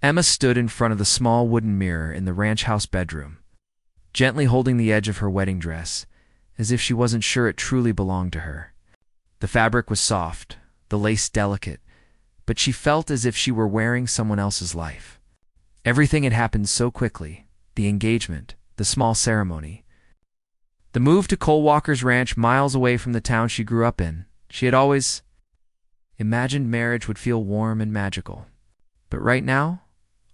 Emma stood in front of the small wooden mirror in the ranch house bedroom, gently holding the edge of her wedding dress, as if she wasn't sure it truly belonged to her. The fabric was soft, the lace delicate, but she felt as if she were wearing someone else's life. Everything had happened so quickly: the engagement, the small ceremony, the move to Cole Walker's ranch miles away from the town she grew up in. She had always imagined marriage would feel warm and magical. But right now,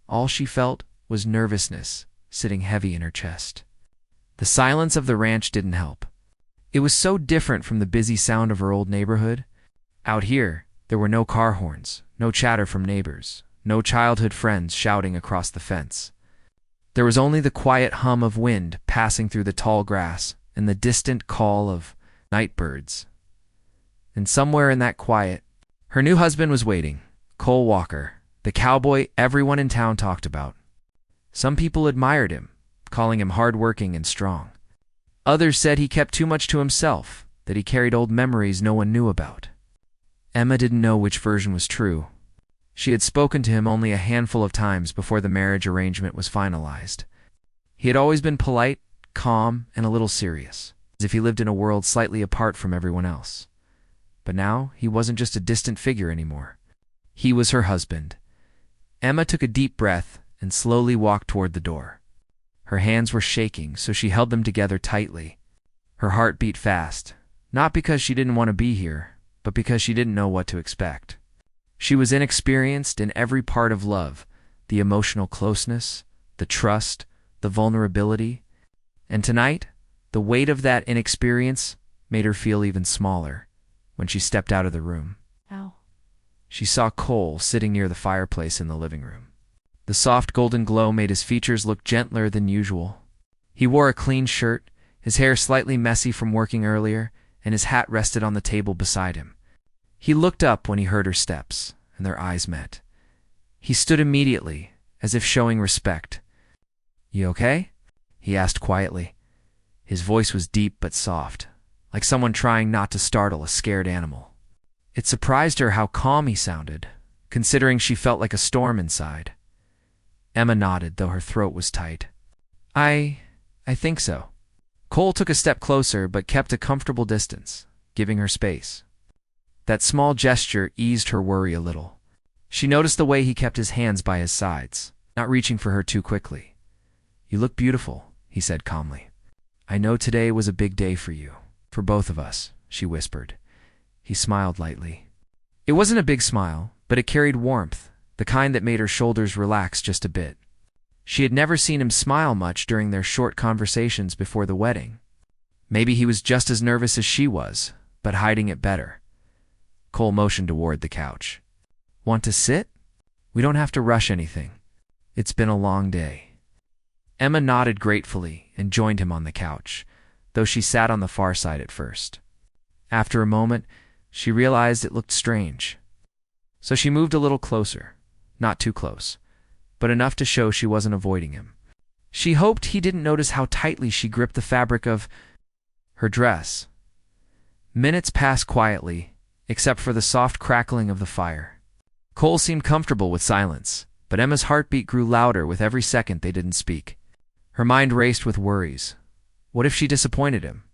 all she felt was nervousness sitting heavy in her chest. The silence of the ranch didn't help. It was so different from the busy sound of her old neighborhood. Out here, there were no car horns, no chatter from neighbors, no childhood friends shouting across the fence. There was only the quiet hum of wind passing through the tall grass and the distant call of night birds. And somewhere in that quiet, her new husband was waiting, Cole Walker, the cowboy everyone in town talked about. Some people admired him, calling him hardworking and strong. Others said he kept too much to himself, that he carried old memories no one knew about. Emma didn't know which version was true. She had spoken to him only a handful of times before the marriage arrangement was finalized. He had always been polite, calm, and a little serious, as if he lived in a world slightly apart from everyone else. But now he wasn't just a distant figure anymore. He was her husband. Emma took a deep breath and slowly walked toward the door. Her hands were shaking, so she held them together tightly. Her heart beat fast, not because she didn't want to be here, but because she didn't know what to expect. She was inexperienced in every part of love: the emotional closeness, the trust, the vulnerability. And tonight, the weight of that inexperience made her feel even smaller. When she stepped out of the room, she saw Cole sitting near the fireplace in the living room. The soft golden glow made his features look gentler than usual. He wore a clean shirt, his hair slightly messy from working earlier, and his hat rested on the table beside him. He looked up when he heard her steps, and their eyes met. He stood immediately, as if showing respect. "You okay?" he asked quietly. His voice was deep but soft, like someone trying not to startle a scared animal. It surprised her how calm he sounded, considering she felt like a storm inside. Emma nodded, though her throat was tight. I think so." Cole took a step closer but kept a comfortable distance, giving her space. That small gesture eased her worry a little. She noticed the way he kept his hands by his sides, not reaching for her too quickly. "You look beautiful," he said calmly. "I know today was a big day for you, for both of us," she whispered. He smiled lightly. It wasn't a big smile, but it carried warmth, the kind that made her shoulders relax just a bit. She had never seen him smile much during their short conversations before the wedding. Maybe he was just as nervous as she was, but hiding it better. Cole motioned toward the couch. "Want to sit? We don't have to rush anything. It's been a long day." Emma nodded gratefully and joined him on the couch, though she sat on the far side at first. After a moment, she realized it looked strange. So she moved a little closer, not too close, but enough to show she wasn't avoiding him. She hoped he didn't notice how tightly she gripped the fabric of her dress. Minutes passed quietly, except for the soft crackling of the fire. Cole seemed comfortable with silence, but Emma's heartbeat grew louder with every second they didn't speak. Her mind raced with worries. What if she disappointed him?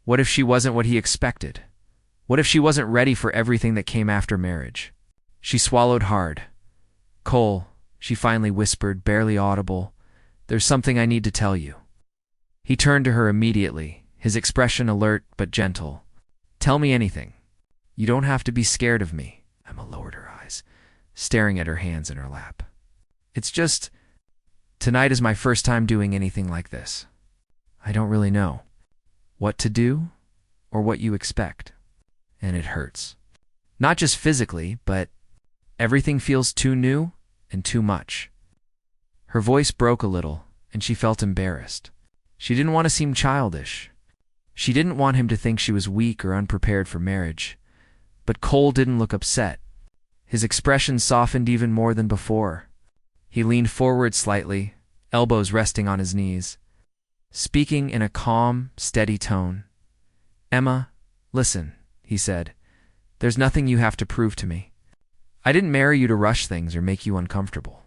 What if she wasn't what he expected? What if she wasn't ready for everything that came after marriage? She swallowed hard. "Cole," she finally whispered, barely audible, "there's something I need to tell you." He turned to her immediately, his expression alert but gentle. "Tell me anything. You don't have to be scared of me." Emma lowered her eyes, staring at her hands in her lap. "It's just, tonight is my first time doing anything like this. I don't really know what to do or what you expect. And it hurts. Not just physically, but everything feels too new and too much." Her voice broke a little, and she felt embarrassed. She didn't want to seem childish. She didn't want him to think she was weak or unprepared for marriage. But Cole didn't look upset. His expression softened even more than before. He leaned forward slightly, elbows resting on his knees, speaking in a calm, steady tone. "Emma, listen," he said. "There's nothing you have to prove to me. I didn't marry you to rush things or make you uncomfortable.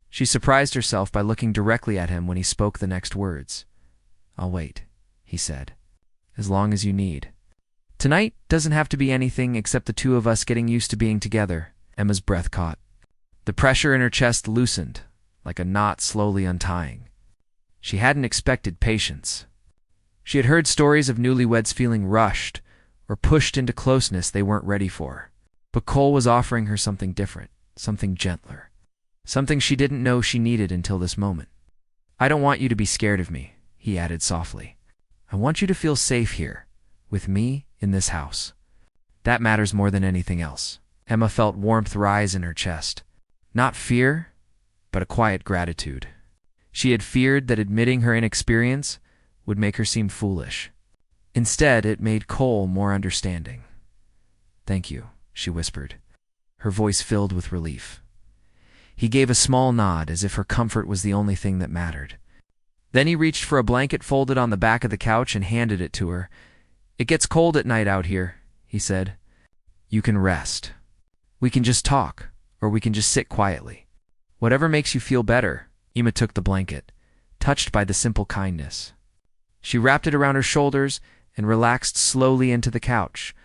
She surprised herself by looking directly at him when he spoke the next words. "I'll wait," he said. "As long as you need." "Tonight doesn't have to be anything except the two of us getting used to being together." Emma's breath caught. The pressure in her chest loosened, like a knot slowly untying. She hadn't expected patience. She had heard stories of newlyweds feeling rushed or pushed into closeness they weren't ready for. But Cole was offering her something different, something gentler, something she didn't know she needed until this moment. "I don't want you to be scared of me," he added softly. "I want you to feel safe here, with me in this house. That matters more than anything else." Emma felt warmth rise in her chest. Not fear, but a quiet gratitude. She had feared that admitting her inexperience would make her seem foolish. Instead, it made Cole more understanding. "Thank you," she whispered, her voice filled with relief. He gave a small nod, as if her comfort was the only thing that mattered. Then he reached for a blanket folded on the back of the couch and handed it to her. "It gets cold at night out here," he said. "You can rest. We can just talk, or we can just sit quietly. Whatever makes you feel better." Emma took the blanket, touched by the simple kindness. She wrapped it around her shoulders and relaxed slowly into the couch.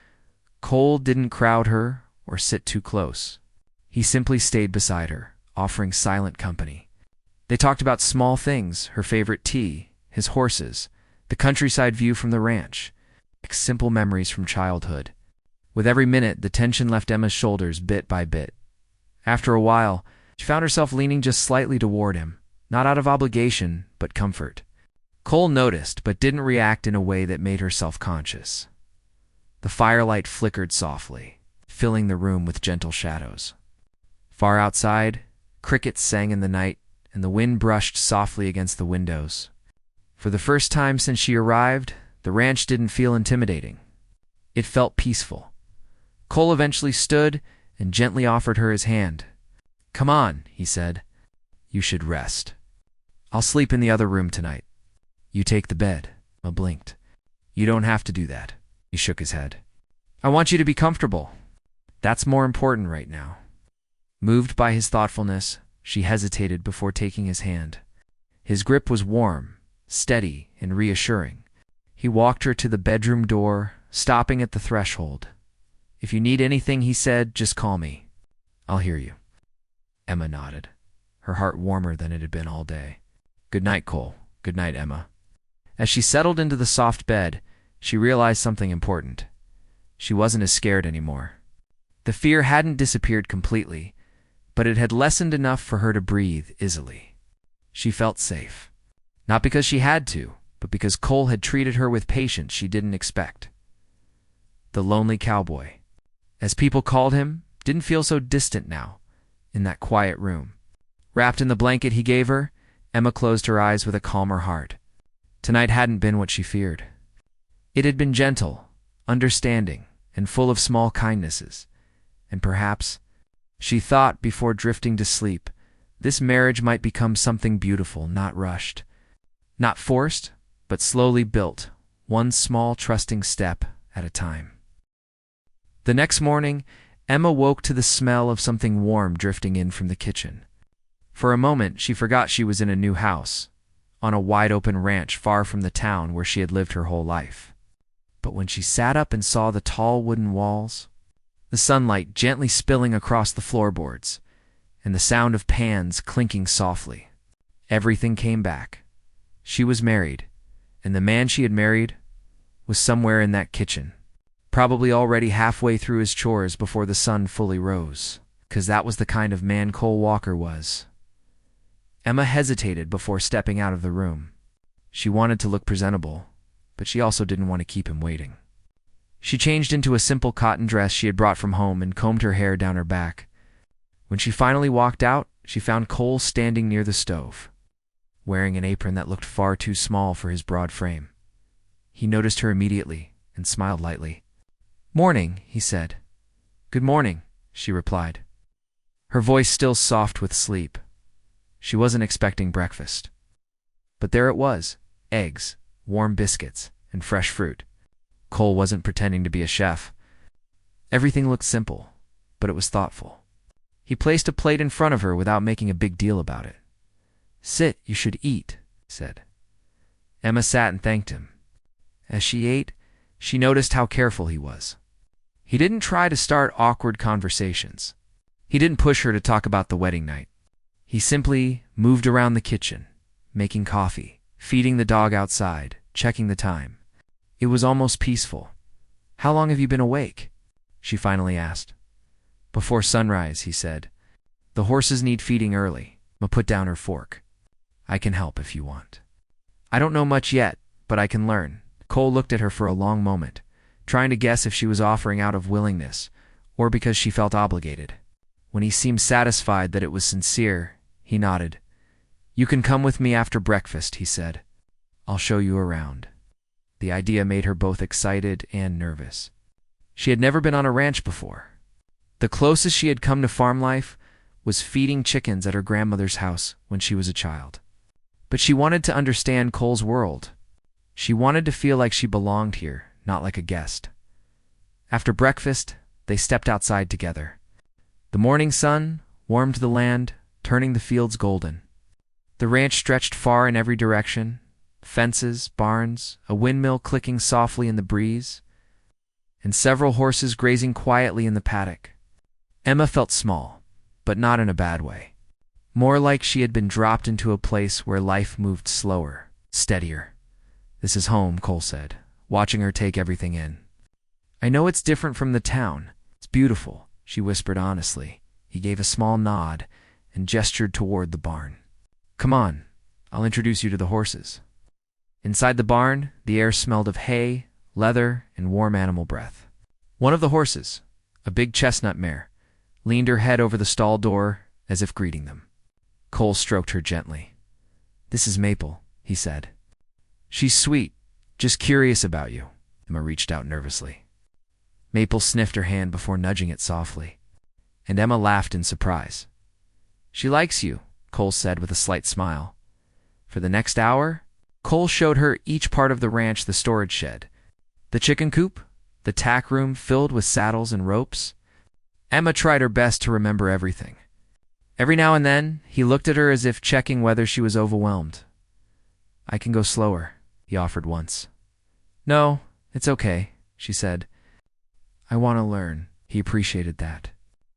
Cole didn't crowd her or sit too close. He simply stayed beside her, offering silent company. They talked about small things, her favorite tea, his horses, the countryside view from the ranch, like simple memories from childhood. With every minute, the tension left Emma's shoulders bit by bit. After a while, she found herself leaning just slightly toward him, not out of obligation, but comfort. Cole noticed, but didn't react in a way that made her self-conscious. The firelight flickered softly, filling the room with gentle shadows. Far outside, crickets sang in the night, and the wind brushed softly against the windows. For the first time since she arrived, the ranch didn't feel intimidating. It felt peaceful. Cole eventually stood and gently offered her his hand. "Come on," he said. "You should rest. I'll sleep in the other room tonight. You take the bed." Emma blinked. "You don't have to do that." He shook his head. "I want you to be comfortable. That's more important right now." Moved by his thoughtfulness, she hesitated before taking his hand. His grip was warm, steady, and reassuring. He walked her to the bedroom door, stopping at the threshold. "If you need anything," he said, "just call me. I'll hear you." Emma nodded, her heart warmer than it had been all day. "Good night, Cole." "Good night, Emma." As she settled into the soft bed, she realized something important. She wasn't as scared anymore. The fear hadn't disappeared completely, but it had lessened enough for her to breathe easily. She felt safe. Not because she had to, but because Cole had treated her with patience she didn't expect. The lonely cowboy, as people called him, didn't feel so distant now, in that quiet room. Wrapped in the blanket he gave her, Emma closed her eyes with a calmer heart. Tonight hadn't been what she feared. It had been gentle, understanding, and full of small kindnesses. And perhaps, she thought before drifting to sleep, this marriage might become something beautiful, not rushed. Not forced, but slowly built, one small trusting step at a time. The next morning, Emma woke to the smell of something warm drifting in from the kitchen. For a moment, she forgot she was in a new house, on a wide-open ranch far from the town where she had lived her whole life. But when she sat up and saw the tall wooden walls, the sunlight gently spilling across the floorboards, and the sound of pans clinking softly, everything came back. She was married, and the man she had married was somewhere in that kitchen, probably already halfway through his chores before the sun fully rose, 'cause that was the kind of man Cole Walker was. Emma hesitated before stepping out of the room. She wanted to look presentable, but she also didn't want to keep him waiting. She changed into a simple cotton dress she had brought from home and combed her hair down her back. When she finally walked out, she found Cole standing near the stove, wearing an apron that looked far too small for his broad frame. He noticed her immediately and smiled lightly. "Morning," he said. "Good morning," she replied, her voice still soft with sleep. She wasn't expecting breakfast. But there it was, eggs, warm biscuits, and fresh fruit. Cole wasn't pretending to be a chef. Everything looked simple, but it was thoughtful. He placed a plate in front of her without making a big deal about it. "Sit, you should eat," he said. Emma sat and thanked him. As she ate, she noticed how careful he was. He didn't try to start awkward conversations. He didn't push her to talk about the wedding night. He simply moved around the kitchen, making coffee, feeding the dog outside, checking the time. It was almost peaceful. "How long have you been awake?" she finally asked. "Before sunrise," he said. "The horses need feeding early." Emma put down her fork. "I can help if you want." "I don't know much yet, but I can learn." Cole looked at her for a long moment, trying to guess if she was offering out of willingness or because she felt obligated. When he seemed satisfied that it was sincere, he nodded. "You can come with me after breakfast," he said. "I'll show you around." The idea made her both excited and nervous. She had never been on a ranch before. The closest she had come to farm life was feeding chickens at her grandmother's house when she was a child. But she wanted to understand Cole's world. She wanted to feel like she belonged here, not like a guest. After breakfast, they stepped outside together. The morning sun warmed the land, turning the fields golden. The ranch stretched far in every direction, fences, barns, a windmill clicking softly in the breeze, and several horses grazing quietly in the paddock. Emma felt small, but not in a bad way. More like she had been dropped into a place where life moved slower, steadier. "This is home," Cole said, watching her take everything in. "I know it's different from the town. It's beautiful," she whispered honestly. He gave a small nod and gestured toward the barn. "Come on, I'll introduce you to the horses." Inside the barn, the air smelled of hay, leather, and warm animal breath. One of the horses, a big chestnut mare, leaned her head over the stall door as if greeting them. Cole stroked her gently. "This is Maple," he said. "She's sweet, just curious about you." Emma reached out nervously. Maple sniffed her hand before nudging it softly, and Emma laughed in surprise. "She likes you," Cole said with a slight smile. For the next hour, Cole showed her each part of the ranch: the storage shed, the chicken coop, the tack room filled with saddles and ropes. Emma tried her best to remember everything. Every now and then, he looked at her as if checking whether she was overwhelmed. "I can go slower," he offered once. "No, it's okay," she said. "I want to learn." He appreciated that.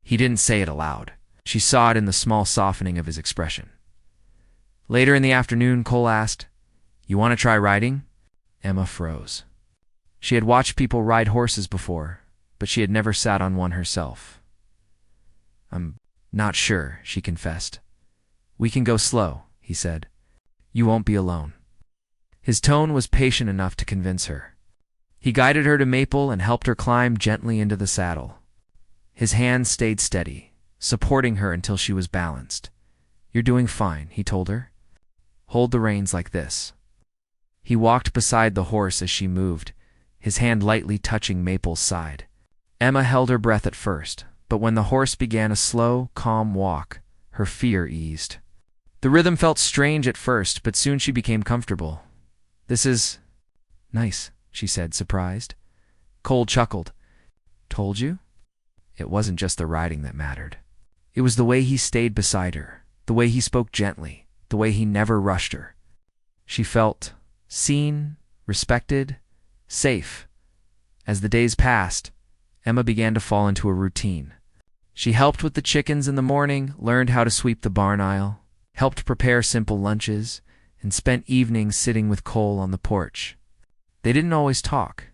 He didn't say it aloud. She saw it in the small softening of his expression. Later in the afternoon, Cole asked, "You want to try riding?" Emma froze. She had watched people ride horses before, but she had never sat on one herself. "I'm not sure," she confessed. "We can go slow," he said. "You won't be alone." His tone was patient enough to convince her. He guided her to Maple and helped her climb gently into the saddle. His hand stayed steady, supporting her until she was balanced. "You're doing fine," he told her. "Hold the reins like this." He walked beside the horse as she moved, his hand lightly touching Maple's side. Emma held her breath at first, but when the horse began a slow, calm walk, her fear eased. The rhythm felt strange at first, but soon she became comfortable. "This is nice," she said, surprised. Cole chuckled. "Told you?" It wasn't just the riding that mattered. It was the way he stayed beside her, the way he spoke gently, the way he never rushed her. She felt seen, respected, safe. As the days passed, Emma began to fall into a routine. She helped with the chickens in the morning, learned how to sweep the barn aisle, helped prepare simple lunches, and spent evenings sitting with Cole on the porch. They didn't always talk.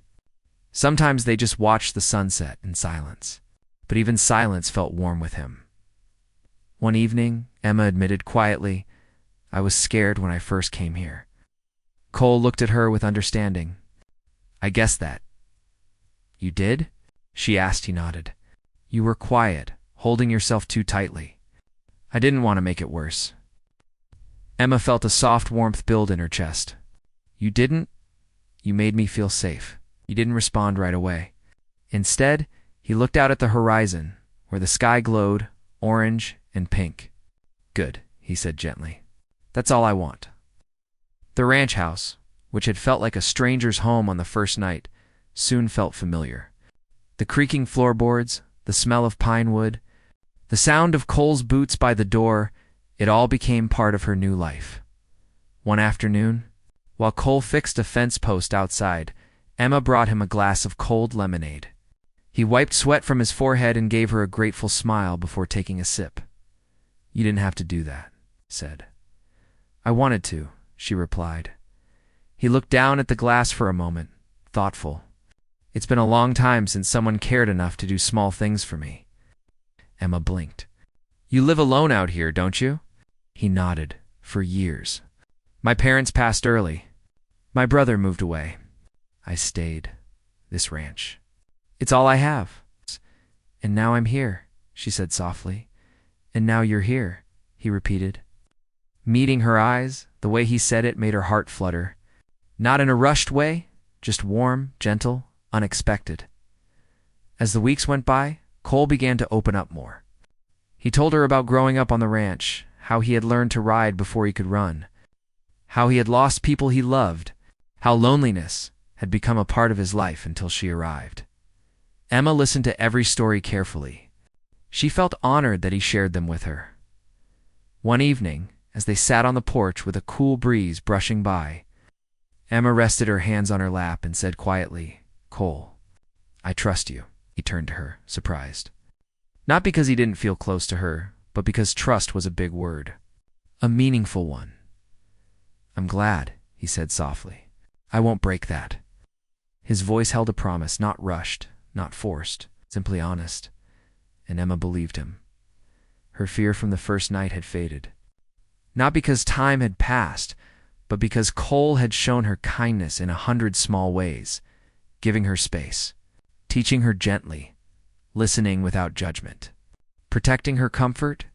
Sometimes they just watched the sunset in silence, but even silence felt warm with him. One evening, Emma admitted quietly, "I was scared when I first came here." Cole looked at her with understanding. "I guessed that." "You did?" she asked. He nodded. "You were quiet, holding yourself too tightly. I didn't want to make it worse." Emma felt a soft warmth build in her chest. "You didn't? You made me feel safe." He didn't respond right away. Instead, he looked out at the horizon, where the sky glowed, orange and pink. "Good," he said gently. "That's all I want." The ranch house, which had felt like a stranger's home on the first night, soon felt familiar. The creaking floorboards, the smell of pine wood, the sound of Cole's boots by the door, It all became part of her new life. One afternoon, while Cole fixed a fence post outside, Emma brought him a glass of cold lemonade. He wiped sweat from his forehead and gave her a grateful smile before taking a sip. "You didn't have to do that," he said. "I wanted to," she replied. He looked down at the glass for a moment, thoughtful. "It's been a long time since someone cared enough to do small things for me." Emma blinked. "You live alone out here, don't you?" He nodded. "For years. My parents passed early. My brother moved away. I stayed. This ranch. It's all I have. And now I'm here," she said softly. "And now you're here," he repeated. Meeting her eyes, the way he said it made her heart flutter. Not in a rushed way, just warm, gentle, unexpected. As the weeks went by, Cole began to open up more. He told her about growing up on the ranch, how he had learned to ride before he could run, how he had lost people he loved, how loneliness had become a part of his life until she arrived. Emma listened to every story carefully. She felt honored that he shared them with her. One evening, as they sat on the porch with a cool breeze brushing by, Emma rested her hands on her lap and said quietly, "Cole, I trust you." He turned to her, surprised. Not because he didn't feel close to her, but because trust was a big word. A meaningful one. "I'm glad," he said softly. "I won't break that." His voice held a promise, not rushed, not forced, simply honest. And Emma believed him. Her fear from the first night had faded. Not because time had passed, but because Cole had shown her kindness in 100 small ways, giving her space, teaching her gently, listening without judgment, protecting her comfort,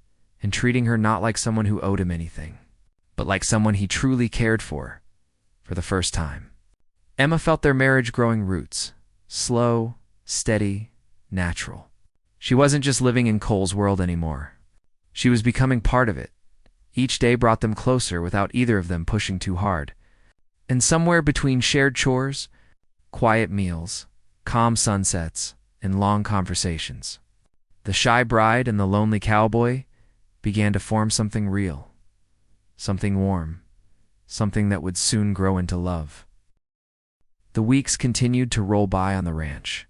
and treating her not like someone who owed him anything, but like someone he truly cared for the first time. Emma felt their marriage growing roots, slow, steady, natural. She wasn't just living in Cole's world anymore. She was becoming part of it. Each day brought them closer without either of them pushing too hard. And somewhere between shared chores, quiet meals, calm sunsets, and long conversations, the shy bride and the lonely cowboy began to form something real, something warm, something that would soon grow into love. The weeks continued to roll by on the ranch,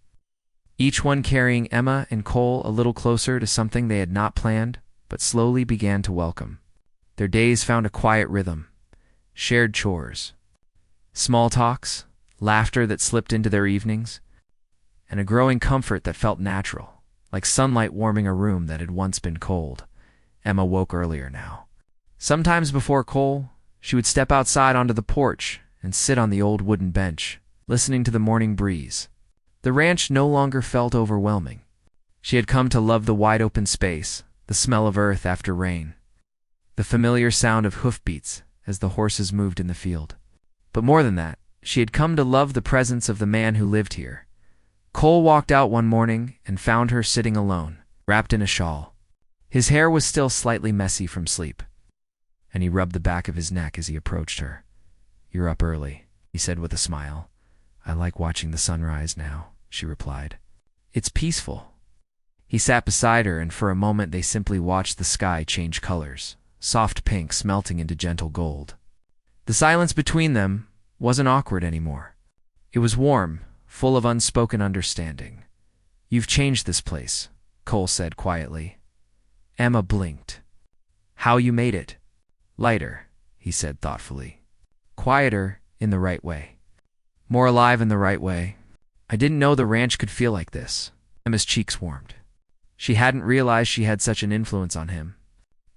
each one carrying Emma and Cole a little closer to something they had not planned, but slowly began to welcome. Their days found a quiet rhythm, shared chores, small talks, laughter that slipped into their evenings, and a growing comfort that felt natural, like sunlight warming a room that had once been cold. Emma woke earlier now. Sometimes before Cole, she would step outside onto the porch and sit on the old wooden bench, listening to the morning breeze. The ranch no longer felt overwhelming. She had come to love the wide-open space, the smell of earth after rain, the familiar sound of hoofbeats as the horses moved in the field. But more than that, she had come to love the presence of the man who lived here. Cole walked out one morning and found her sitting alone, wrapped in a shawl. His hair was still slightly messy from sleep, and he rubbed the back of his neck as he approached her. "You're up early," he said with a smile. "I like watching the sunrise now," she replied. "It's peaceful." He sat beside her, and for a moment they simply watched the sky change colors, soft pinks melting into gentle gold. The silence between them wasn't awkward anymore. It was warm, full of unspoken understanding. "You've changed this place," Cole said quietly. Emma blinked. "How you made it?" "Lighter," he said thoughtfully. "Quieter in the right way. More alive in the right way. I didn't know the ranch could feel like this." Emma's cheeks warmed. She hadn't realized she had such an influence on him.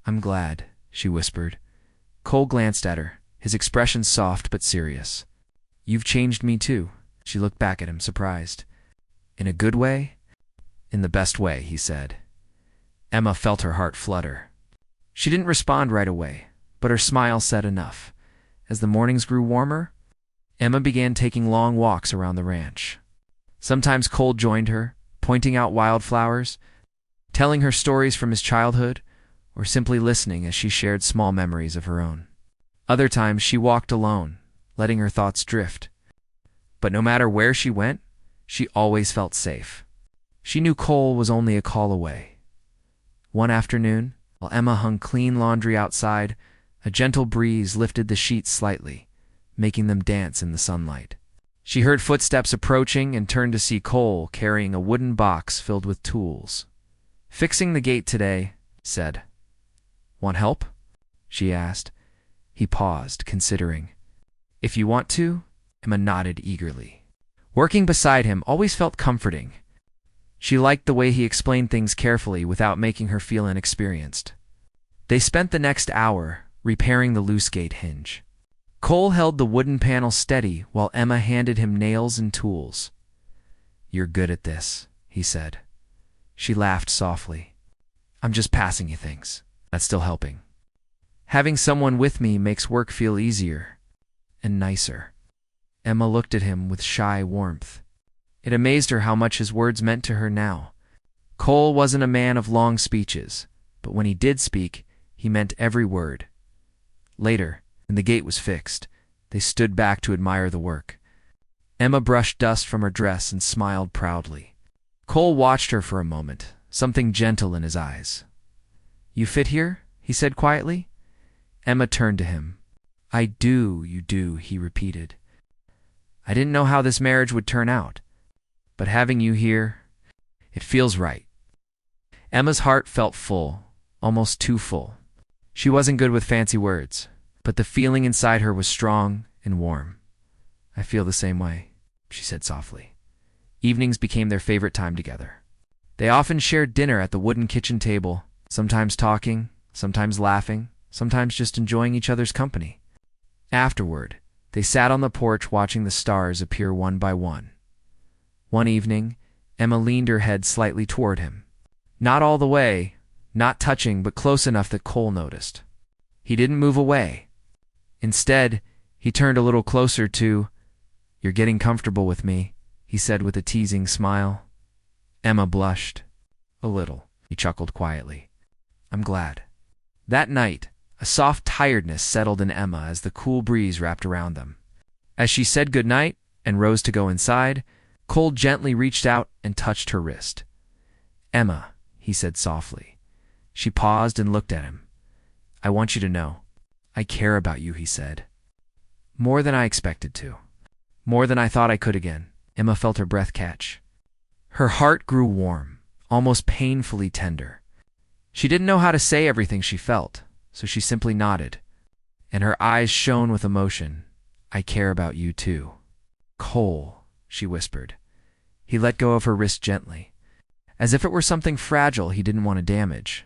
"I'm glad," she whispered. Cole glanced at her, his expression soft but serious. "You've changed me too." She looked back at him, surprised. "In a good way?" "In the best way," he said. Emma felt her heart flutter. She didn't respond right away, but her smile said enough. As the mornings grew warmer, Emma began taking long walks around the ranch. Sometimes Cole joined her, pointing out wildflowers, telling her stories from his childhood, or simply listening as she shared small memories of her own. Other times she walked alone, letting her thoughts drift. But no matter where she went, she always felt safe. She knew Cole was only a call away. One afternoon, While Emma hung clean laundry outside, a gentle breeze lifted the sheets slightly, making them dance in the sunlight. She heard footsteps approaching and turned to see Cole carrying a wooden box filled with tools. "Fixing the gate today," said. "Want help?" she asked. He paused, considering. "If you want to," Emma nodded eagerly. Working beside him always felt comforting. She liked the way he explained things carefully without making her feel inexperienced. They spent the next hour repairing the loose gate hinge. Cole held the wooden panel steady while Emma handed him nails and tools. "You're good at this," he said. She laughed softly. "I'm just passing you things. That's still helping. Having someone with me makes work feel easier and nicer." Emma looked at him with shy warmth. It amazed her how much his words meant to her now. Cole wasn't a man of long speeches, but when he did speak, he meant every word. Later, when the gate was fixed, they stood back to admire the work. Emma brushed dust from her dress and smiled proudly. Cole watched her for a moment, something gentle in his eyes. "You fit here?" he said quietly. Emma turned to him. "I do, you do," he repeated. "I didn't know how this marriage would turn out, but having you here, it feels right." Emma's heart felt full, almost too full. She wasn't good with fancy words, but the feeling inside her was strong and warm. "I feel the same way," she said softly. Evenings became their favorite time together. They often shared dinner at the wooden kitchen table, sometimes talking, sometimes laughing, sometimes just enjoying each other's company. Afterward, they sat on the porch watching the stars appear one by one. One evening, Emma leaned her head slightly toward him. Not all the way, not touching, but close enough that Cole noticed. He didn't move away. Instead, he turned a little closer to, "You're getting comfortable with me," he said with a teasing smile. Emma blushed. "A little," he chuckled quietly. "I'm glad." That night, a soft tiredness settled in Emma as the cool breeze wrapped around them. As she said goodnight and rose to go inside, Cole gently reached out and touched her wrist. "Emma," he said softly. She paused and looked at him. "I want you to know, I care about you," he said. "More than I expected to. More than I thought I could again." Emma felt her breath catch. Her heart grew warm, almost painfully tender. She didn't know how to say everything she felt, so she simply nodded, and her eyes shone with emotion. "I care about you too." "Cole," she whispered. He let go of her wrist gently, as if it were something fragile he didn't want to damage.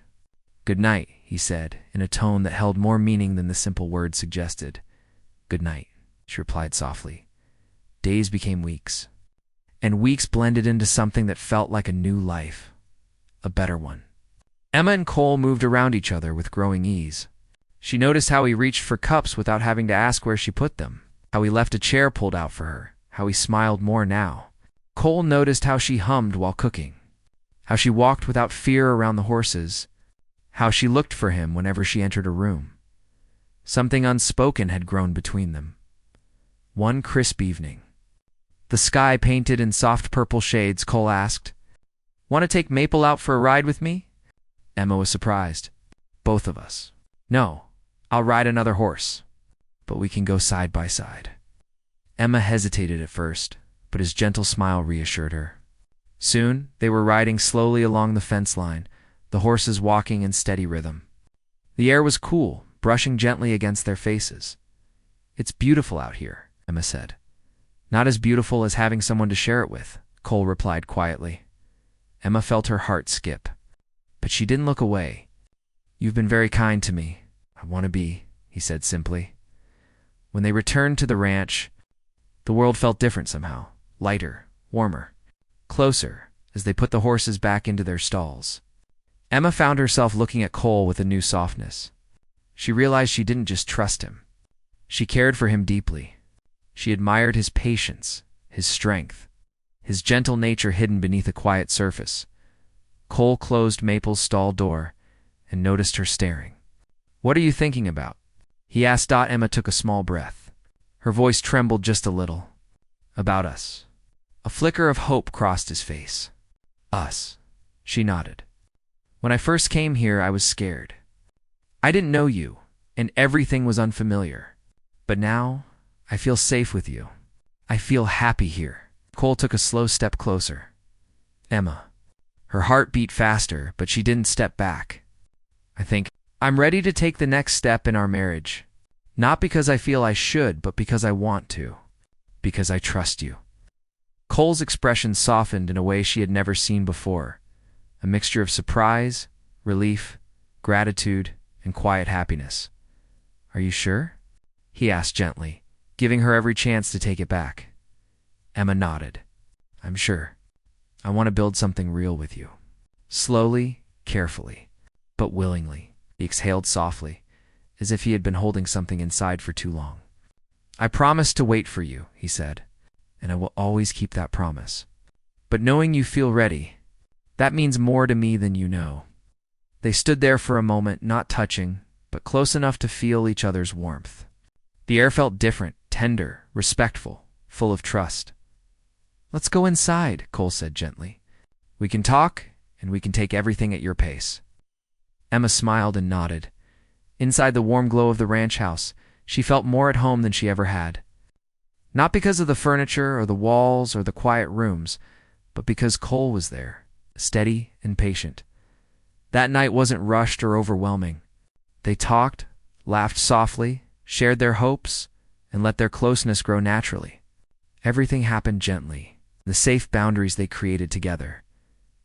"Good night," he said, in a tone that held more meaning than the simple words suggested. "Good night," she replied softly. Days became weeks, and weeks blended into something that felt like a new life, a better one. Emma and Cole moved around each other with growing ease. She noticed how he reached for cups without having to ask where she put them, how he left a chair pulled out for her, how he smiled more now. Cole noticed how she hummed while cooking, how she walked without fear around the horses, how she looked for him whenever she entered a room. Something unspoken had grown between them. One crisp evening, the sky painted in soft purple shades, Cole asked, "Want to take Maple out for a ride with me?" Emma was surprised. "Both of us?" "No, I'll ride another horse, but we can go side by side." Emma hesitated at first, but his gentle smile reassured her. Soon, they were riding slowly along the fence line, the horses walking in steady rhythm. The air was cool, brushing gently against their faces. "It's beautiful out here," Emma said. "Not as beautiful as having someone to share it with," Cole replied quietly. Emma felt her heart skip, but she didn't look away. "You've been very kind to me. I want to be," he said simply. When they returned to the ranch, the world felt different somehow, lighter, warmer, closer, as they put the horses back into their stalls. Emma found herself looking at Cole with a new softness. She realized she didn't just trust him. She cared for him deeply. She admired his patience, his strength, his gentle nature hidden beneath a quiet surface. Cole closed Maple's stall door and noticed her staring. "What are you thinking about?" he asked. Emma took a small breath. Her voice trembled just a little. "About us." A flicker of hope crossed his face. "Us." She nodded. "When I first came here, I was scared. I didn't know you, and everything was unfamiliar. But now, I feel safe with you. I feel happy here. Cole took a slow step closer. Emma. Her heart beat faster, but she didn't step back. I'm ready to take the next step in our marriage. Not because I feel I should, but because I want to. Because I trust you. Cole's expression softened in a way she had never seen before. A mixture of surprise, relief, gratitude, and quiet happiness. Are you sure? He asked gently, giving her every chance to take it back. Emma nodded. I'm sure. I want to build something real with you. Slowly, carefully, but willingly, he exhaled softly, as if he had been holding something inside for too long. I promise to wait for you, he said, and I will always keep that promise. But knowing you feel ready, that means more to me than you know. They stood there for a moment, not touching, but close enough to feel each other's warmth. The air felt different, tender, respectful, full of trust. Let's go inside, Cole said gently. We can talk, and we can take everything at your pace. Emma smiled and nodded. Inside the warm glow of the ranch house, she felt more at home than she ever had. Not because of the furniture or the walls or the quiet rooms, but because Cole was there, steady and patient. That night wasn't rushed or overwhelming. They talked, laughed softly, shared their hopes, and let their closeness grow naturally. Everything happened gently, the safe boundaries they created together.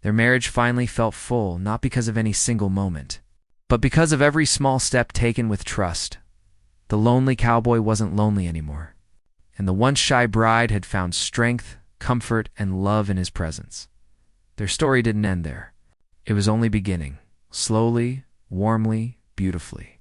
Their marriage finally felt full, not because of any single moment, but because of every small step taken with trust. The lonely cowboy wasn't lonely anymore, and the once shy bride had found strength, comfort, and love in his presence. Their story didn't end there. It was only beginning, slowly, warmly, beautifully.